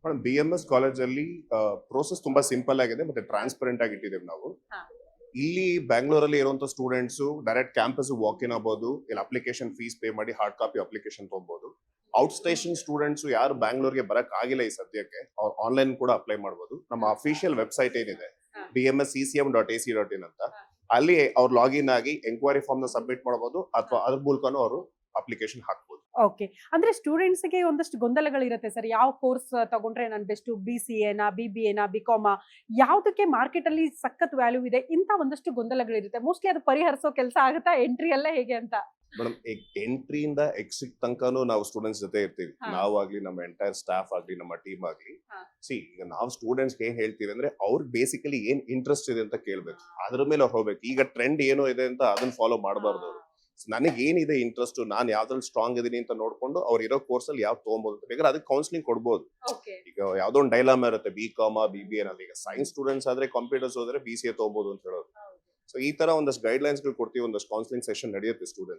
Madam BMS ಕಾಲೇಜಲ್ಲಿ process ತುಂಬಾ simple ಆಗಿದೆ ಮತ್ತೆ ಟ್ರಾನ್ಸ್ಪರೆಂಟ್ ಆಗಿ ಇಟ್ಟಿದ್ದೇವೆ ನಾವು. ಹಾ. ಇಲ್ಲಿ ಬ್ಯಾಂಗ್ಳೂರಲ್ಲಿ ಇರುವಂತ students direct campus walk in ಆಗ್ಬೋದು, ಇಲ್ಲ ಅಪ್ಲಿಕೇಶನ್ ಫೀಸ್ ಪೇ ಮಾಡಿ ಹಾರ್ಡ್ ಕಾಪಿ ಅಪ್ಲಿಕೇಶನ್ ತಗೋಬಹುದು. ಔಟ್ ಸ್ಟೇಷನ್ ಸ್ಟೂಡೆಂಟ್ಸ್ ಯಾರು ಬ್ಯಾಂಗ್ಳೂರ್ಗೆ ಬರಕ್ ಆಗಿಲ್ಲ ಈ ಸದ್ಯಕ್ಕೆ, ಅವ್ರು ಆನ್ಲೈನ್ ಕೂಡ ಅಪ್ಲೈ ಮಾಡಬಹುದು. ನಮ್ಮ ಅಫಿಷಿಯಲ್ ವೆಬ್ಸೈಟ್ ಏನಿದೆ ಹಾ. bmsccm.ac.in ಅಂತ, ಅಲ್ಲಿ ಅವ್ರು ಲಾಗಿನ್ ಆಗಿ ಎಂಕ್ವೈರಿ ಫಾರ್ಮ್ ನ ಸಬ್ಮಿಟ್ ಮಾಡಬಹುದು ಅಥವಾ ಅದ್ರ ಮೂಲಕನೂ ಅವರು ಅಪ್ಲಿಕೇಶನ್ ಹಾಕ್ಬೋದು. ಓಕೆ. ಅಂದ್ರೆ ಸ್ಟೂಡೆಂಟ್ಸ್‌ಗೆ ಒಂದಷ್ಟು ಗೊಂದಲಗಳಿರುತ್ತೆ ಸರ್. ಯಾವ ಕೋರ್ಸ್ ತಗೊಂಡ್ರೆ ನಾನು ಬೆಸ್ಟು BCAನಾ, BBAನಾ, ಬಿಕಾಮಾ ಯಾವುದಕ್ಕೆ ಮಾರ್ಕೆಟ್ ಅಲ್ಲಿ ಸಖತ್ ವ್ಯಾಲ್ಯೂ ಇದೆ ಇಂತ ಒಂದಷ್ಟು ಗೊಂದಲಗಳಿರುತ್ತೆ. ಮೋಸ್ಟ್ಲಿ ಅದು ಪರಿಹರಿಸೋ ಕೆಲಸ ಆಗುತ್ತಾ ಎಂಟ್ರಿ ಅಲ್ಲೇ ಹೇಗೆ ಅಂತ? ಮೇಡಮ್ ಎಂಟ್ರಿಯಿಂದ ಎಕ್ಸಿಟ್ ತನಕನೂ ನಾವು ಸ್ಟೂಡೆಂಟ್ಸ್ ಜೊತೆ ಇರ್ತೀವಿ. ಹಾ. ನಾವಾಗ್ಲಿ, ನಮ್ಮ ಎಂಟೈರ್ ಸ್ಟಾಫ್ ಆಗ್ಲಿ, ನಮ್ಮ ಟೀಮ್ ಆಗ್ಲಿ. ಹಾ. ಈಗ ನಾವು ಸ್ಟೂಡೆಂಟ್ಸ್ ಏನ್ ಹೇಳ್ತೀವಿ ಅಂದ್ರೆ ಅವ್ರಿಗೆ ಬೇಸಿಕಲಿ ಏನ್ ಇಂಟ್ರೆಸ್ಟ್ ಇದೆ ಅಂತ ಕೇಳ್ಬೇಕು, ಅದ್ರ ಮೇಲೆ ಅವ್ರು ಹೋಗ್ಬೇಕು. ಈಗ ಟ್ರೆಂಡ್ ಏನೋ ಇದೆ ಅಂತ ಅದನ್ನ ಫಾಲೋ ಮಾಡಬಾರ್ದು ಅವ್ರು. ನನಗೆ ಏನಿದೆ ಇಂಟ್ರೆಸ್ಟ್, ನಾನು ಯಾವ್ದ್ರಲ್ಲಿ ಸ್ಟ್ರಾಂಗ್ ಇದೀನಿ ಅಂತ ನೋಡ್ಕೊಂಡು ಅವ್ರು ಇರೋ ಕೋರ್ಸ್ ಅಲ್ಲಿ ಯಾವ್ದು ತಗೊಬಹುದು ಅಂತ ಬೇಕಾದ್ರೆ ಅದಕ್ಕೆ ಕೌನ್ಸಿಲಿಂಗ್ ಕೊಡ್ಬೋದು. ಓಕೆ. ಈಗ ಯಾವ್ದೋ ಒಂದು ಡೈಲಾಮ ಇರುತ್ತೆ, BCom BBA ಅನ್ನೋದು. ಈಗ ಸೈನ್ಸ್ ಸ್ಟೂಡೆಂಟ್ಸ್ ಆದ್ರೆ ಕಂಪ್ಯೂಟರ್ಸ್ ಹೋದ್ರೆ BCA ತಗೋಬಹುದು ಅಂತ ಹೇಳೋದು. ಸೊ ಈ ತರ ಒಂದಷ್ಟು ಗೈಡ್ ಲೈನ್ಸ್ ಗಳು ಕೊಡ್ತೀವಿ, ಒಂದಷ್ಟು ಕೌನ್ಸಿಲಿಂಗ್ ಸೆಷನ್ ನಡೆಯುತ್ತೆ ಸ್ಟೂಡೆಂಟ್ಸ್.